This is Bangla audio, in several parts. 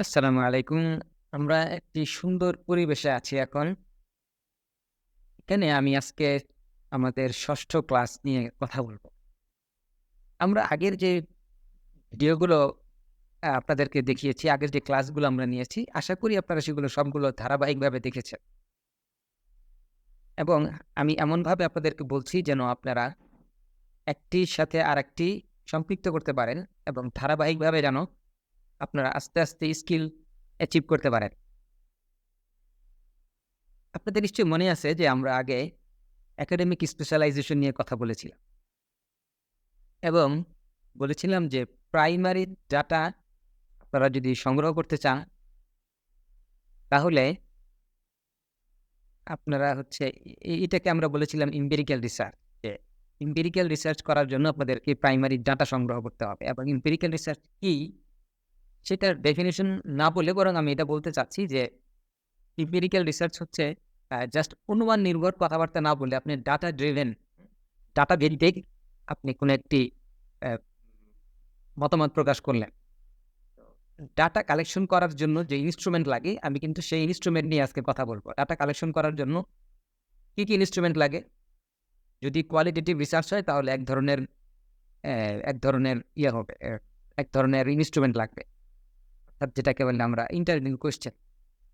আসসালামু আলাইকুম। আমরা একটি সুন্দর পরিবেশে আছি এখন। এখানে আমি আজকে আমাদের ৬ষ্ঠ ক্লাস নিয়ে কথা বলব। আমরা আগের যে ভিডিওগুলো আপনাদেরকে দেখিয়েছি, আগের যে ক্লাসগুলো আমরা নিয়েছি, আশা করি আপনারা সেগুলো সবগুলো ধারাবাহিকভাবে দেখেছেন। এবং আমি এমনভাবে আপনাদেরকে বলছি যেন আপনারা একটির সাথে আরেকটি সম্পৃক্ত করতে পারেন এবং ধারাবাহিকভাবে যেন আপনারা আস্তে, আস্তে স্কিল অ্যাচিভ করতে পারেন। আপনাদের নিশ্চয়ই মনে আছে যে আমরা আগে একাডেমিক স্পেশালাইজেশন নিয়ে কথা বলেছিলাম এবং বলেছিলাম যে প্রাইমারি ডাটা আপনারা যদি সংগ্রহ করতে চান তাহলে আপনারা হচ্ছে এটাকে আমরা বলেছিলাম এম্পিরিক্যাল রিসার্চ। যে এম্পিরিক্যাল রিসার্চ করার জন্য আপনাদেরকে প্রাইমারি ডাটা সংগ্রহ করতে হবে এবং এম্পিরিক্যাল রিসার্চ কি সেটার ডেফিনিশন না বলে বরং আমি এটা বলতে চাচ্ছি যে এম্পিরিক্যাল রিসার্চ হচ্ছে জাস্ট অনুমান নির্ভর কথাবার্তা না বলে আপনি ডাটা ড্রিভেন, ডাটা ভিত্তিক আপনি কোনো একটি মতামত প্রকাশ করলেন। ডাটা কালেকশন করার জন্য যে ইনস্ট্রুমেন্ট লাগে আমি কিন্তু সেই ইনস্ট্রুমেন্ট নিয়ে আজকে কথা বলব। ডাটা কালেকশন করার জন্য কি, কি ইনস্ট্রুমেন্ট লাগে? যদি কোয়ালিটেটিভ রিসার্চ হয় তাহলে এক ধরনের ইয়ে হবে, এক ধরনের ইনস্ট্রুমেন্ট লাগবে। অর্থাৎ যেটাকে বলে আমরা ইন্টারভিউ কোয়েশ্চেন।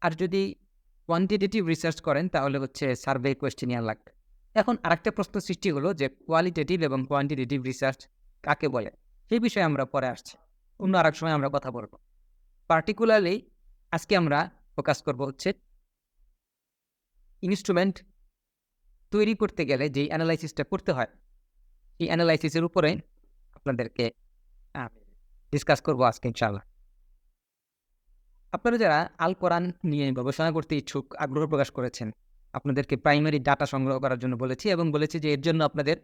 আর যদি কোয়ান্টিটেটিভ রিসার্চ করেন তাহলে হচ্ছে সার্ভে কোয়েশ্চেনিয়ার লাগবে। এখন আরেকটা প্রশ্ন সৃষ্টি হলো যে কোয়ালিটেটিভ এবং কোয়ান্টিটেটিভ রিসার্চ কাকে বলে? সেই বিষয়ে আমরা পরে আসছি। অন্য আরেক সময় আমরা কথা বলব। পার্টিকুলারলি আজকে আমরা ফোকাস করব হচ্ছে ইনস্ট্রুমেন্ট তৈরি করতে গেলে যেই অ্যানালাইসিসটা করতে হয়, এই অ্যানালাইসিসের উপরে আপনাদেরকে আ ডিসকাস করব আজকে ইনশাআল্লাহ। আপনারা যারা আল কোরআন নিয়ে গবেষণা করতে ইচ্ছুক, আগ্রহ প্রকাশ করেছেন, আপনাদেরকে প্রাইমারি ডাটা সংগ্রহ করার জন্য বলেছি এবং বলেছি যে এর জন্য আপনাদের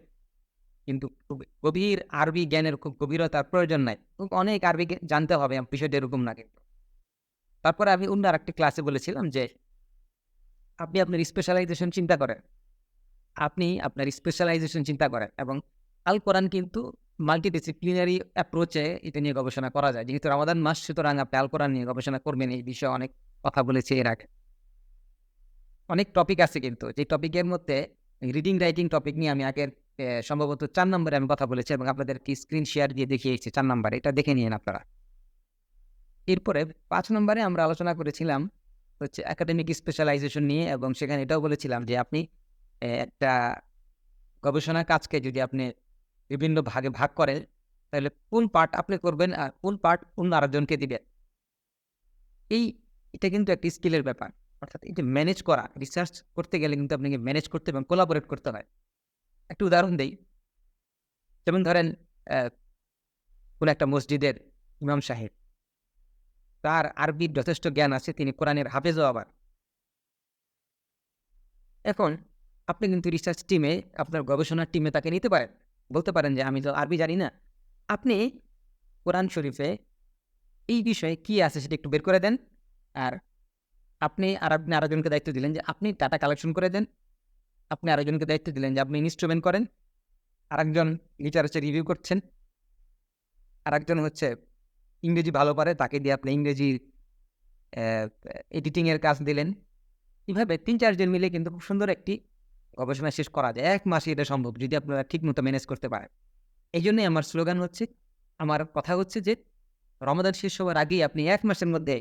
কিন্তু খুব গভীর আরবি জ্ঞানের খুব গভীরতার প্রয়োজন নাই। খুব অনেক আরবি জানতে হবে, বিষয়টা এরকম না কিন্তু। তারপরে আমি অন্য আরেকটি ক্লাসে বলেছিলাম যে আপনি আপনার স্পেশালাইজেশন চিন্তা করেন। আপনি আপনার স্পেশালাইজেশন চিন্তা করেন এবং আল কোরআন কিন্তু মাল্টিডিসিপ্লিনারি অ্যাপ্রোচে এটা নিয়ে গবেষণা করা যায়। যেহেতু রমাদান মাস সুতরাং আপনি আল কোরআন নিয়ে গবেষণা করবেন, এই বিষয়ে অনেক কথা বলেছি এর আগে। অনেক টপিক আছে কিন্তু যে টপিকের মধ্যে রিডিং রাইটিং টপিক নিয়ে আমি আগের সম্ভবত ৪ নম্বরে আমি কথা বলেছি এবং আপনাদেরকে স্ক্রিন শেয়ার দিয়ে দেখিয়েছি ৪ নম্বরে। এটা দেখে নিয়েন আপনারা। এরপরে ৫ নম্বরে আমরা আলোচনা করেছিলাম হচ্ছে একাডেমিক স্পেশালাইজেশন নিয়ে এবং সেখানে এটাও বলেছিলাম যে আপনি একটা গবেষণা কাজকে যদি আপনি বিভিন্ন ভাগে ভাগ করেন, তাহলে কোন পার্ট আপনি করবেন আর কোন পার্ট অন্য আরেকজনকে দিবেন। এই এটা কিন্তু একটা স্কিলের ব্যাপার। অর্থাৎ এই যে ম্যানেজ করা, রিসার্চ করতে গেলে কিন্তু আপনাকে ম্যানেজ করতে এবং কোলাবোরেট করতে হয়। একটা উদাহরণ দেই। যেমন ধরেন অ্যা কোন একটা মসজিদের ইমাম সাহেব, তার আরবির যথেষ্ট জ্ঞান আছে, তিনি কোরআনের হাফেজও আবার। এখন আপনি কিন্তু রিসার্চ টিমে, আপনার গবেষণার টিমে তাকে নিতে পারেন। বলতে পারেন যে, "আমি তো আরবি জানি না। আপনি কোরআন শরীফে এই বিষয়ে কি আছে সেটা একটু বের করে দেন। আর আপনি আরেকজনকে দায়িত্ব দিলেন যে, আপনি ডাটা কালেকশন করে দেন। আপনি আরেকজনকে দায়িত্ব দিলেন যে, আপনি ইনস্ট্রুমেন্ট করেন। আরেকজন লিটারেচার রিভিউ করছেন। আরেকজন হচ্ছে ইংরেজি ভালো পারে, তাকে দিয়ে আপনি ইংরেজি অ্যা এডিটিং এর কাজ দিলেন।" এভাবে ৩-৪ জন মিলে কিন্তু খুব সুন্দর একটি গবেষণা শেষ করা যায়। ১ মাসে এটা সম্ভব যদি আপনারা ঠিকমতো ম্যানেজ করতে পারেন। এইজন্যই আমার স্লোগান হচ্ছে, আমার কথা হচ্ছে যে রমাদান শেষ হওয়ার আগেই আপনি ১ মাসের মধ্যে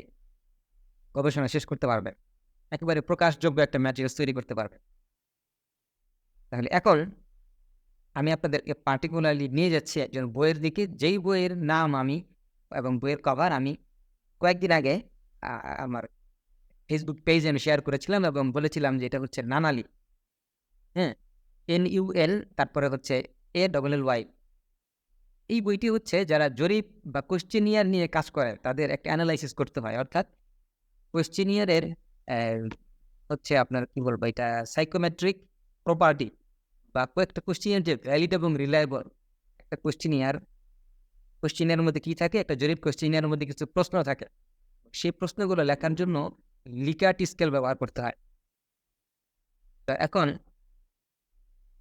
গবেষণা শেষ করতে পারবেন। একেবারে প্রকাশযোগ্য একটা ম্যাটেরিয়ালস তৈরি করতে পারবেন। তাহলে এখন আমি আপনাদেরকে পার্টিকুলারলি নিয়ে যাচ্ছি একজন বইয়ের দিকে, যেই বইয়ের নাম আমি এবং বইয়ের কভার আমি কয়েকদিন আগে আ আমার ফেসবুক পেজে আমি শেয়ার করেছিলাম এবং বলেছিলাম যে এটা হচ্ছে নানালি। হ্যাঁ? NUL তারপরে হচ্ছে ALLY। এই বইটি হচ্ছে যারা জরিপ বা কোয়েশ্চেনিয়ার নিয়ে কাজ করে তাদের একটা এনালাইসিস করতে হয়। অর্থাৎ কোয়েশ্চেনিয়ারের অ্যা হচ্ছে আপনার কি বলবো এটা সাইকোমেট্রিক প্রপার্টি বা কয়েকটা কোয়েশ্চেনিয়ার যে ভ্যালিড এবং রিলায়েবল একটা কোয়েশ্চেনিয়ারের মধ্যে কি থাকে? একটা জরিপ কোয়েশ্চেনিয়ারের মধ্যে কিছু প্রশ্ন থাকে। সেই প্রশ্নগুলো লেখার জন্য লিকার্ট স্কেল ব্যবহার করতে হয়। তো এখন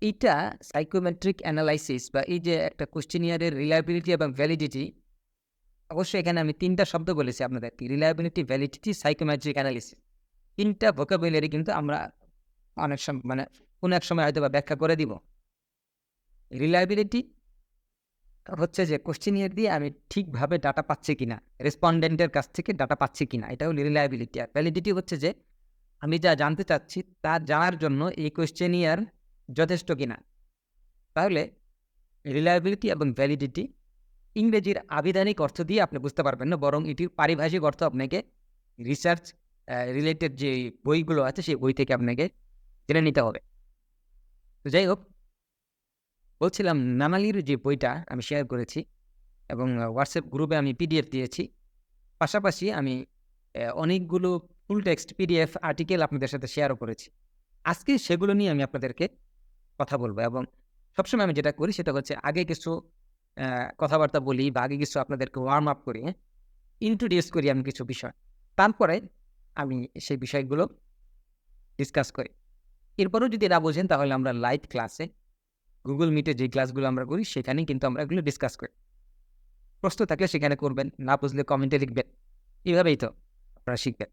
এইটা সাইকোমেট্রিক অ্যানালাইসিস বা এই যে একটা কোয়েশ্চেনিয়ারের রিলায়েবিলিটি এবং ভ্যালিডিটি অবশ্যই এখানে আমি ৩টা শব্দ বলেছি আপনাদেরকে, রিলায়েবিলিটি, ভ্যালিডিটি, সাইকোমেট্রিক অ্যানালিসিস। ৩টা ভোকাবুলারি কিন্তু আমরা অনেক মানে কোনো এক সময় হয়তোবা ব্যাখ্যা করে দিব। রিলায়েবিলিটি হচ্ছে যে কোয়েশ্চেনিয়ার দিয়ে আমি ঠিকভাবে ডাটা পাচ্ছি কিনা, রেসপন্ডেন্টের কাছ থেকে ডাটা পাচ্ছি কিনা, এটা হলো রিলায়েবিলিটি। আর ভ্যালিডিটি হচ্ছে যে আমি যা জানতে চাচ্ছি তা জানার জন্য এই কোয়েশ্চেনিয়ার যথেষ্ট কিনা। তাহলে রিলায়েবিলিটি এবং ভ্যালিডিটি ইংরেজির আবিধানিক অর্থ দিয়ে আপনি বুঝতে পারবেন না, বরং এটির পারিভাষিক অর্থ আপনাকে রিসার্চ রিলেটেড যে বইগুলো আছে সেই বই থেকে আপনাকে জেনে নিতে হবে। তো যাই হোক, বলছিলাম নানালির যে বইটা আমি শেয়ার করেছি এবং হোয়াটসঅ্যাপ গ্রুপে আমি পিডিএফ দিয়েছি, পাশাপাশি আমি অনেকগুলো ফুল টেক্সট পিডিএফ আর্টিকেল আপনাদের সাথে শেয়ারও করেছি। আজকে সেগুলো নিয়ে আমি আপনাদেরকে কথা বলবো এবং সবসময় আমি যেটা করি সেটা হচ্ছে আগে কিছু কথাবার্তা বলি বা আগে কিছু আপনাদেরকে ওয়ার্ম আপ করি, ইন্ট্রোডিউস করি আমি কিছু বিষয়, তারপরে আমি সেই বিষয়গুলো ডিসকাস করি। এরপরেও যদি না বোঝেন তাহলে আমরা লাইভ ক্লাসে গুগল মিটে যে ক্লাসগুলো আমরা করি সেখানেই কিন্তু আমরা এগুলো ডিসকাস করি। প্রশ্ন থাকলে সেখানে করবেন, না বুঝলে কমেন্টে লিখবেন। এইভাবেই তো আপনারা শিখবেন।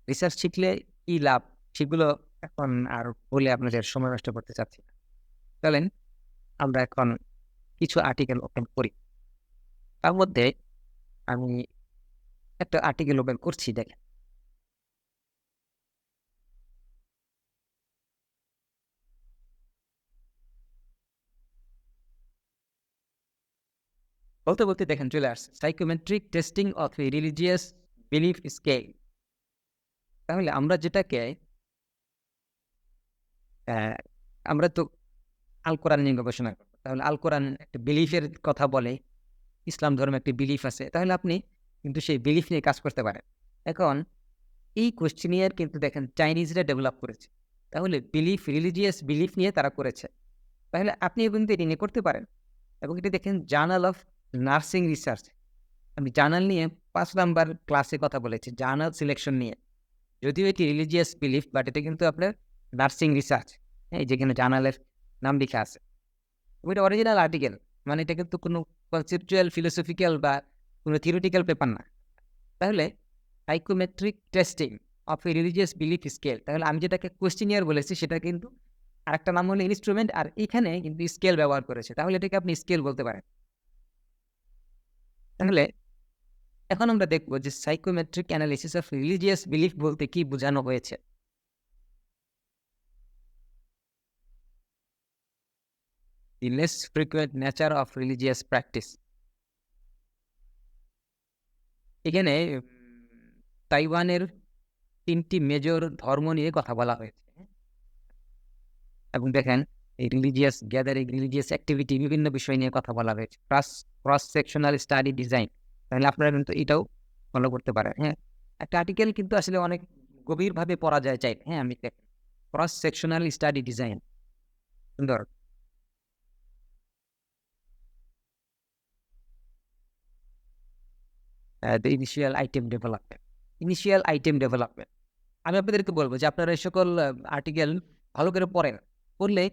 রিসার্চ শিখলে কী লাভ সেগুলো এখন আর বলে আপনাদের সময় নষ্ট করতে চাচ্ছি না। চলেন আমরা এখন কিছু আর্টিকেল ওপেন করি। তার মধ্যে আমি একটা আর্টিকেল ওপেন করছি, দেখেন। বলতে বলতে দেখেন চলে আসছে, psychometric testing of A religious belief scale. তাহলে আমরা যেটাকে আমরা তো আল কোরআন নিয়ে গবেষণা করবো, তাহলে আল কোরআন একটা বিলিফের কথা বলে, ইসলাম ধর্মে একটি বিলিফ আছে, তাহলে আপনি কিন্তু সেই বিলিফ নিয়ে কাজ করতে পারেন। এখন এই কোয়েশ্চেনিয়ার কিন্তু দেখেন চাইনিজরা ডেভেলপ করেছে, তাহলে বিলিফ, রিলিজিয়াস বিলিফ নিয়ে তারা করেছে, তাহলে আপনিও কিন্তু এটি নিয়ে করতে পারেন। এবং এটি দেখেন জার্নাল অফ নার্সিং রিসার্চ, আমি জার্নাল নিয়ে 5 নাম্বার ক্লাসে কথা বলেছি, জার্নাল সিলেকশন নিয়ে। যদিও এটি রিলিজিয়াস বিলিফ, বাট এটা কিন্তু আপনার নার্সিং রিসার্চ, এই যেখানে জার্নালের নাম লেখা আছে। ওইটা অরিজিনাল আর্টিকেল, মানে এটা কিন্তু কোনো কনসেপচুয়াল, ফিলোসফিক্যাল বা কোনো থিওরিটিক্যাল পেপার না। তাহলে psychometric testing of A religious belief scale, তাহলে আমি যেটাকে কোয়েশ্চেনিয়ার বলেছি সেটা কিন্তু আরেকটা নাম হলো ইনস্ট্রুমেন্ট, আর এখানে কিন্তু স্কেল ব্যবহার করেছে, তাহলে এটাকে আপনি স্কেল বলতে পারেন। তাহলে এখন আমরা দেখব যে psychometric analysis of religious belief বলতে কি বোঝানো হয়েছে। The less frequent nature of religious practice. এখানে তাইওয়ানের 3টি মেজর ধর্ম নিয়ে কথা বলা হয়েছে, এবং দেখেন এই রিলিজিয়াস গ্যাদারিং, রিলিজিয়াস অ্যাক্টিভিটি, বিভিন্ন বিষয় নিয়ে কথা বলা হয়েছে। ক্রস সেকশনাল স্টাডি ডিজাইন, তাহলে আপনারা কিন্তু এটাও ফলো করতে পারেন। হ্যাঁ, একটা আর্টিকেল কিন্তু আসলে অনেক গভীরভাবে পড়া যায় চাই। হ্যাঁ, আমি দেখেন ক্রস সেকশনাল স্টাডি ডিজাইন, সুন্দর। The initial item development, initial item development. আমি আপনাদেরকে বলবো যে আপনারা এই সকল আর্টিকেল ভালো করে পড়েন, পড়লে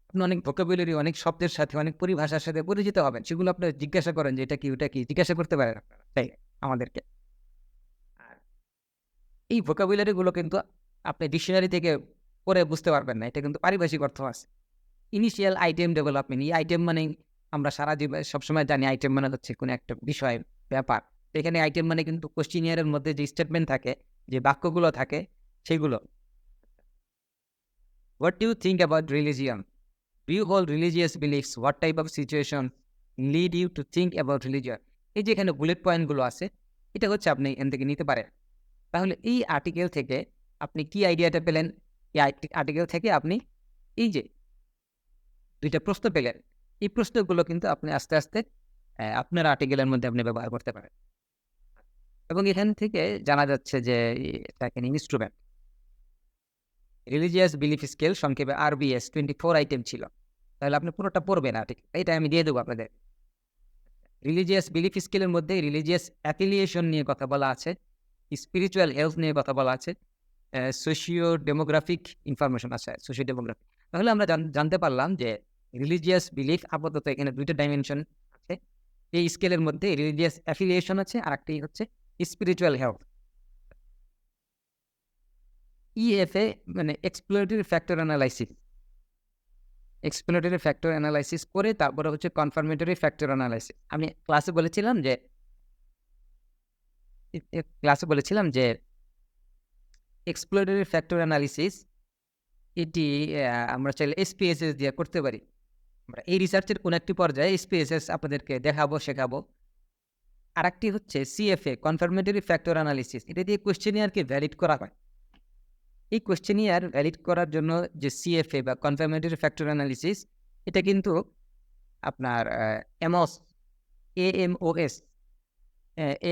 আপনি অনেক ভোকাবুলারি, অনেক শব্দের সাথে, অনেক পরিভাষার সাথে পরিচিত হবেন। সেগুলো আপনি জিজ্ঞাসা করেন যে এটা কি, ওটা কি, জিজ্ঞাসা করতে পারেন আপনারা, তাই আমাদেরকে। আর এই ভোকাবুলারিগুলো কিন্তু আপনি ডিকশনারি থেকে পড়ে বুঝতে পারবেন না, এটা কিন্তু পারিভাষিক অর্থ আছে। ইনিশিয়াল আইটেম ডেভেলপমেন্ট, এই আইটেম মানে আমরা সারা জীবন সবসময় জানি আইটেম মানে হচ্ছে কোনো একটা বিষয়, ব্যাপার। এখানে আইটেম মানে কিন্তু কোশ্চেনিয়ারের মধ্যে যে স্টেটমেন্ট থাকে, যে বাক্যগুলো থাকে, সেগুলো। What do you think about religion? Do you hold religious beliefs? What type of situation lead you to think about religion? এই যে এখানে বুলেট পয়েন্টগুলো আছে, এটা হচ্ছে আপনি এখান থেকে নিতে পারেন। তাহলে এই আর্টিকেল থেকে আপনি কি আইডিয়াটা পেলেন? এই আর্টিকেল থেকে আপনি এই যে 2টা প্রশ্ন পেলেন, এই প্রশ্নগুলো কিন্তু আপনি আস্তে আস্তে আপনার আর্টিকেলের মধ্যে আপনি ব্যবহার করতে পারেন। এবং এখান থেকে জানা যাচ্ছে যে দেখেন ইনস্ট্রুমেন্ট, রিলিজিয়াস বিলিফ স্কেল, সংক্ষেপে RBS, 24 আইটেম ছিল। তাহলে আপনি পুরোটা পড়বেন আর্টিকেল, এটা আমি দিয়ে দেবো আপনাদের। রিলিজিয়াস বিলিফ স্কেলের মধ্যে রিলিজিয়াস অ্যাফিলিয়েশন নিয়ে কথা বলা আছে, স্পিরিচুয়াল হেলথ নিয়ে কথা বলা আছে, সোশিও ডেমোগ্রাফিক ইনফরমেশন আছে, সোশিও ডেমোগ্রাফিক। তাহলে আমরা জানতে পারলাম যে রিলিজিয়াস বিলিফ আপাতত এখানে 2টা ডাইমেনশন আছে, এই স্কেলের মধ্যে রিলিজিয়াস অ্যাফিলিয়েশন আছে, আর একটি হচ্ছে স্পিরিচুয়াল হেলথ। ইএফএ মানে exploratory factor analysis, exploratory factor analysis করে তারপরে হচ্ছে কনফার্মেটরি ফ্যাক্টর অ্যানালাইসিস। আমি ক্লাসে বলেছিলাম যে এক্সপ্লোরেটরি ফ্যাক্টর অ্যানালিসিস এটি আমরা চাইলে এসপিএসএস দিয়ে করতে পারি। আমরা এই রিসার্চের কোন একটি পর্যায়ে এসপিএসএস আপনাদেরকে দেখাবো, শেখাবো। আর একটি হচ্ছে সিএফএ কনফার্মেটরি ফ্যাক্টর অ্যানালিসিস, এটা দিয়ে কোয়েশ্চেনিয়ারকে ভ্যালিড করা হয়। এই কোয়েশ্চেনিয়ার ভ্যালিড করার জন্য যে সিএফএ বা কনফার্মেটরি ফ্যাক্টর অ্যানালিসিস, এটা কিন্তু আপনার এমওস, এএমওএস,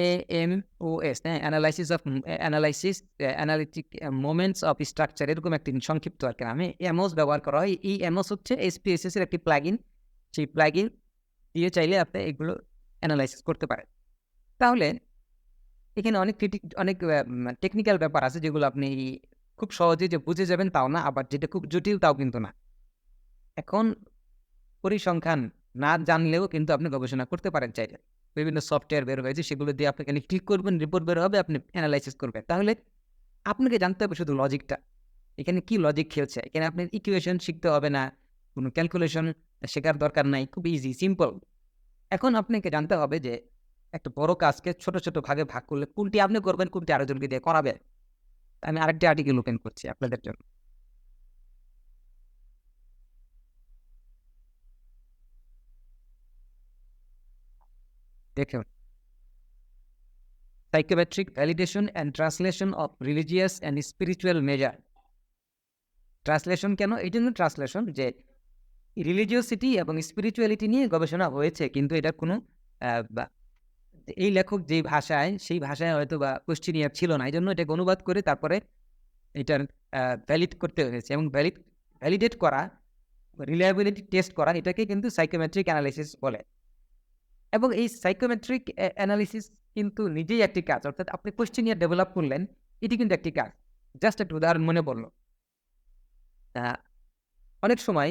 এএমওএস, হ্যাঁ, analysis analytic moments of structure, এরকম একটি সংক্ষিপ্ত আর কি নামে এমওস ব্যবহার করা হয়। এই এমওস হচ্ছে এসপিএসএস এর একটি প্লাগইন। সেই প্লাগইন দিয়ে চাইলে আপনি এগুলো অ্যানালাইসিস করতে পারেন। তাহলে এখানে অনেক টেকনিক্যাল ব্যাপার আছে যেগুলো আপনি খুব সহজে যে বুঝে যাবেন তাও না, আবার যেটা খুব জটিল তাও কিন্তু না। এখন পরিসংখ্যান না জানলেও কিন্তু আপনি গবেষণা করতে পারেন চাইলে। বিভিন্ন সফটওয়্যার বের হয়েছে, সেগুলো দিয়ে আপনি খালি ক্লিক করবেন, রিপোর্ট বের হবে, আপনি অ্যানালাইসিস করবেন। তাহলে আপনাকে জানতে হবে শুধু লজিকটা, এখানে কি লজিক খেলছে। এখানে আপনার ইকুয়েশন শিখতে হবে না, কোনো ক্যালকুলেশন শেখার দরকার নাই, খুব ইজি সিম্পল। এখন আপনাকে জানতে হবে যে একটা বড় কাজকে ছোট ছোট ভাগে ভাগ করলে কোনটি আপনি করবেন, কোনটি আরেকজনকে দিয়ে করাবেন। আমি আরেকটি আর্টিকেল ওপেন করছি আপনাদের জন্য, দেখুন। Psychometric validation and translation of religious and spiritual measure. Translation কেন? এই জন্য ট্রান্সলেশন যে রিলিজিওসিটি এবং স্পিরিচুয়ালিটি নিয়ে গবেষণা হয়েছে, কিন্তু এটার কোনো এই লেখক যেই ভাষায়, সেই ভাষায় হয়তো বা কোশ্চেনিয়ার ছিল না, এই জন্য এটাকে অনুবাদ করে তারপরে এটার ভ্যালিড করতে হয়েছে। এবং ভ্যালিডেট করা, রিলায়েবিলিটি টেস্ট করা, এটাকে কিন্তু সাইকোমেট্রিক অ্যানালিসিস বলে। এবং এই সাইকোমেট্রিক অ্যানালিসিস কিন্তু নিজেই একটি কাজ, অর্থাৎ আপনি কোশ্চেনিয়ার ডেভেলপ করলেন, এটি কিন্তু একটি কাজ। জাস্ট একটা উদাহরণ মনে পড়ল, অনেক সময়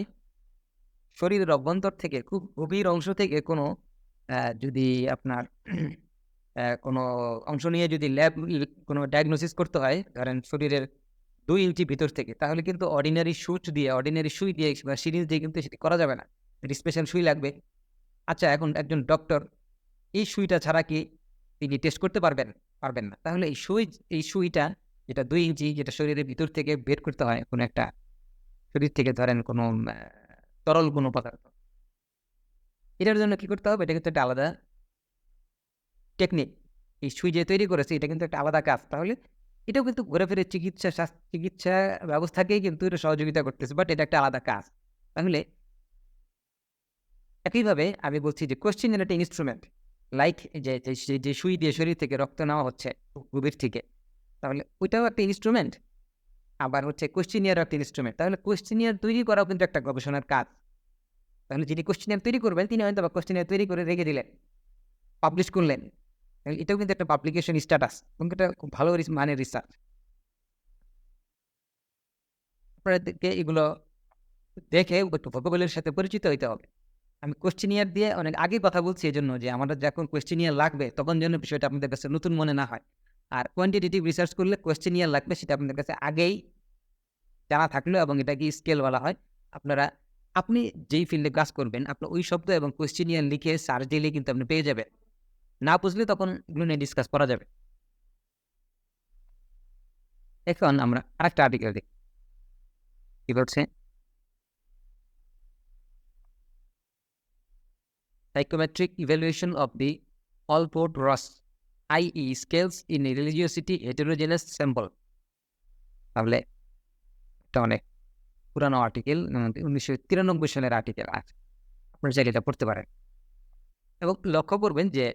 শরীরের অভ্যন্তর থেকে খুব গভীর অংশ থেকে কোনো যদি আপনার কোনো অংশ নিয়ে যদি কোনো ডায়াগনোসিস করতে হয়, ধরেন শরীরের 2 ইঞ্চি ভিতর থেকে, তাহলে কিন্তু অর্ডিনারি সুই দিয়ে বা সিরিঞ্জ দিয়ে কিন্তু সেটি করা যাবে না, স্পেশাল সুই লাগবে। আচ্ছা, এখন একজন ডক্টর এই সুইটা ছাড়া কি তিনি টেস্ট করতে পারবেন? পারবেন না। তাহলে এই সুইটা যেটা 2 ইঞ্চি, যেটা শরীরের ভিতর থেকে বের করতে হয় কোনো একটা শরীর থেকে, ধরেন কোনো তরল কোনো পদার্থ, এটার জন্য কি করতে হবে? এটা কিন্তু একটা আলাদা টেকনিক। এই সুই যে তৈরি করেছে, এটা কিন্তু একটা আলাদা কাজ। তাহলে এটাও কিন্তু ঘুরে ফিরে চিকিৎসা ব্যবস্থাকেই কিন্তু এটা সহযোগিতা করতেছে, বাট এটা একটা আলাদা কাজ। তাহলে একইভাবে আমি বলছি যে কোশ্চেনিয়ার একটা ইনস্ট্রুমেন্ট, লাইক যে সুই দিয়ে শরীর থেকে রক্ত নেওয়া হচ্ছে গভীর থেকে, তাহলে ওইটাও একটা ইনস্ট্রুমেন্ট। আবার হচ্ছে কোশ্চেনিয়ারও একটা ইনস্ট্রুমেন্ট। তাহলে কোশ্চেনিয়ার তৈরি করাও কিন্তু একটা গবেষণার কাজ। তাহলে যিনি কোশ্চেনিয়ার তৈরি করবেন, তিনি হয়তো বা কোশ্চেনিয়ার তৈরি করে রেখে দিলেন, পাবলিশ করলেন, এটাও কিন্তু একটা পাবলিকেশন স্ট্যাটাস, এবং এটা খুব ভালো মানের রিসার্চ। আপনাদেরকে এগুলো দেখে একটু ভোকাবুলারির সাথে পরিচিত হইতে হবে। আমি কোশ্চেনিয়ার দিয়ে অনেক আগে কথা বলছি, এই জন্য যে আমাদের যখন কোশ্চেনিয়ার লাগবে তখন যেন বিষয়টা আপনাদের কাছে নতুন মনে না হয়। আর কোয়ান্টিটেটিভ রিসার্চ করলে কোশ্চেনিয়ার লাগবে, সেটা আপনাদের কাছে আগেই জানা থাকলো, এবং এটাকে স্কেল বলা হয়। আপনি যেই ফিল্ডে কাজ করবেন, আপনার ওই শব্দ এবং কোশ্চেনিয়ার লিখে সার্চ দিলেই কিন্তু আপনি পেয়ে যাবেন। না বুঝলে তখন এগুলো নিয়ে ডিসকাস করা যাবে। এখন আমরা আরেকটা আর্টিকেল দেখি কি বলছে। Psychometric evaluation of the Allport Ross IE scales in a religiosity heterogeneous sample. তাহলে এটা অনেক পুরানো আর্টিকেল, 1993 সালের আর্টিকেল আছে, আপনারা চাইলে এটা পড়তে পারেন। এবং লক্ষ্য করবেন যে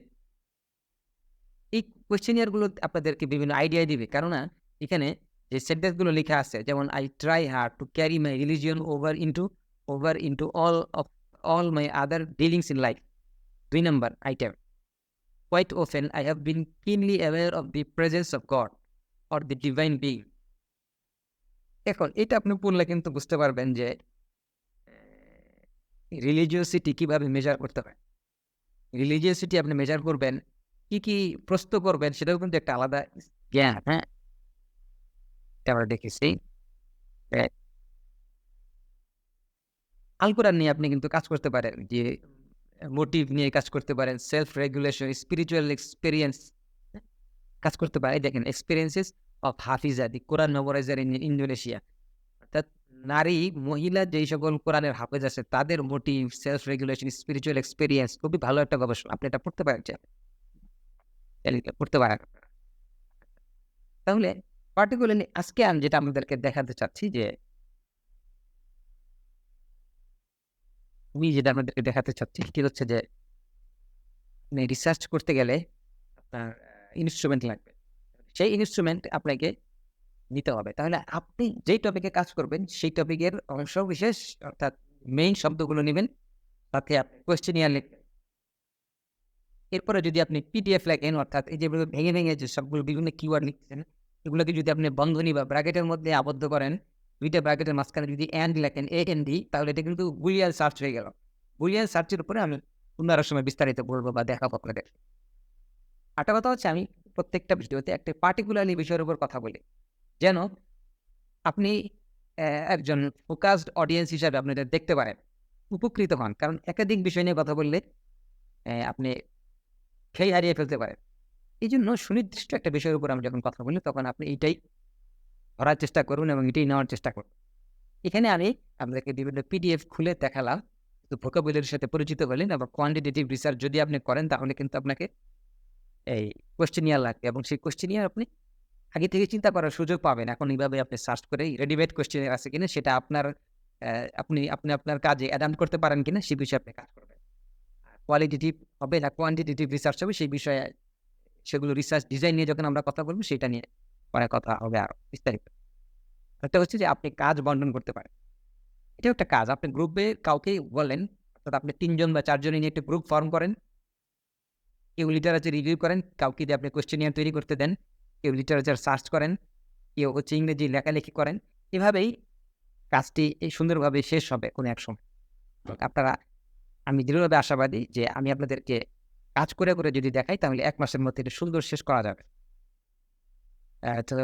এই কোয়েশ্চেনিয়ারগুলো আপনাদেরকে বিভিন্ন আইডিয়া দিবে, কেননা এখানে যে সেন্টেন্সগুলো লেখা আছে, যেমন I try hard to carry my religion over into all my other dealings in life. 2 number item, quite often I have been keenly aware of the presence of God or the divine being. এখন এটা আপনি পড়লে কিন্তু বুঝতে পারবেন যে রিলিজিওসিটি কিভাবে মেজার করতে হয়। রিলিজিয়াসিটি আপনি মেজার করবেন, কি প্রশ্ন করবেন সেটাও কিন্তু একটা আলাদা জ্ঞান, হ্যাঁ? এটা আমরা দেখেছি। অ্যা আল কোরআন নিয়ে আপনি কিন্তু কাজ করতে পারেন। যে মোটিভ নিয়ে কাজ করতে পারেন, সেলফ রেগুলেশন, স্পিরিচুয়াল এক্সপেরিয়েন্স কাজ করতে পারে। এই দেখেন এক্সপেরিয়েন্সেস অফ হাফিজা, the Quran memoriser in Indonesia. অর্থাৎ নারী, মহিলা যেই সকল কোরআনের হাফেজ আছে তাদের motive, self regulation, spiritual experience খুবই ভালো একটা গবেষণা। আপনি এটা পড়তে পারেন চাইলে। চাইলে এটা পড়তে পারেন। তাহলে পার্টিকুলারলি আজকে আমি যেটা আপনাদেরকে দেখাতে চাচ্ছি যে, আমি যেটা আপনাদেরকে দেখাতে চাচ্ছি সেটি হচ্ছে যে, আপনি রিসার্চ করতে গেলে আপনার ইন্সট্রুমেন্ট লাগবে। সেই ইন্সট্রুমেন্ট আপনাকে নিতে হবে। তাহলে আপনি যেই টপিকে কাজ করবেন সেই টপিকের অংশবিশেষ অর্থাৎ মেইন শব্দগুলো নিবেন, সাথে আপনি কোয়েশ্চেনিয়ার লিখবেন। এরপরে যদি আপনি পিডিএফ লেখেন অর্থাৎ এই যেগুলো ভেঙে যে সবগুলো বিভিন্ন কিওয়ার্ড লিখছেন, এগুলোকে যদি আপনি বন্ধনী বা ব্র্যাকেটের মধ্যে আবদ্ধ করেন, ২ টা ব্র্যাকেটের মাঝখানে যদি এন্ড লেখেন AND, তাহলে এটা কিন্তু বুলিয়ান সার্চ হয়ে গেল। বুলিয়ান সার্চের উপরে আমি অন্য আরেক সময় বিস্তারিত বলব বা দেখাবো আপনাদের। আরেকটা কথা হচ্ছে আমি প্রত্যেকটা ভিডিওতে একটা পার্টিকুলারলি বিষয়ের উপর কথা বলি। যেন আপনি একজন ফোকাসড অডিয়েন্স হিসাবে আপনি এটা দেখতে পারেন, উপকৃত হন। কারণ একাধিক বিষয় নিয়ে কথা বললে আপনি খেই হারিয়ে ফেলতে পারেন। এইজন্য সুনির্দিষ্ট একটা বিষয়ের উপর আমি যখন কথা বলি তখন আপনি এইটাই ধরার চেষ্টা করুন এবং এটাই নেওয়ার চেষ্টা করুন। এখানে আমি আপনাদেরকে বিভিন্ন পিডিএফ খুলে দেখালাম। তো ভোকাবুলারির সাথে পরিচিত হলেন এবং কোয়ান্টিটেটিভ রিসার্চ যদি আপনি করেন তাহলে কিন্তু আপনাকে এই কোয়েশ্চেনিয়ার লাগবে এবং সেই কোয়েশ্চেনিয়ার আপনি আগে থেকে চিন্তা করার সুযোগ পাবেন। এখন এইভাবে আপনি সার্চ করে রেডিমেড কোয়েশ্চেনিয়ার আছে কিনা সেটা আপনার আপনি আপনার কাজে অ্যাডাপ্ট করতে পারেন কিনা সে বিষয়ে আপনি কাজ করবেন। কোয়ালিটেটিভ হবে না কোয়ান্টিটেটিভ রিসার্চ হবে সেই বিষয়ে সেগুলো রিসার্চ ডিজাইন নিয়ে যখন আমরা কথা বলব সেটা নিয়ে পরে কথা হবে আরো বিস্তারিত। একটা হচ্ছে যে আপনি কাজ বন্টন করতে পারেন। এটাও একটা কাজ। আপনি গ্রুপে কাউকে বলেন, অর্থাৎ আপনি ৩ জন বা ৪ জনে নিয়ে একটা গ্রুপ ফর্ম করেন। কেউ লিটারেচার রিভিউ করেন, কাউকে দিয়ে আপনি কোয়েশ্চেনিয়ার তৈরি করতে দেন, কেউ লিটারেচার সার্চ করেন, কেউ হচ্ছে ইংরেজি লেখালেখি করেন। এভাবেই কাজটি সুন্দরভাবে শেষ হবে কোনো এক সময়। আপনারা আমি দৃঢ়ভাবে আশাবাদী যে আমি আপনাদেরকে কাজ করে যদি দেখাই তাহলে ১ মাসের মধ্যে এটা সুন্দর শেষ করা যাবে। তো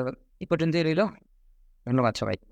এই পর্যন্তই রইল। ধন্যবাদ সবাইকে।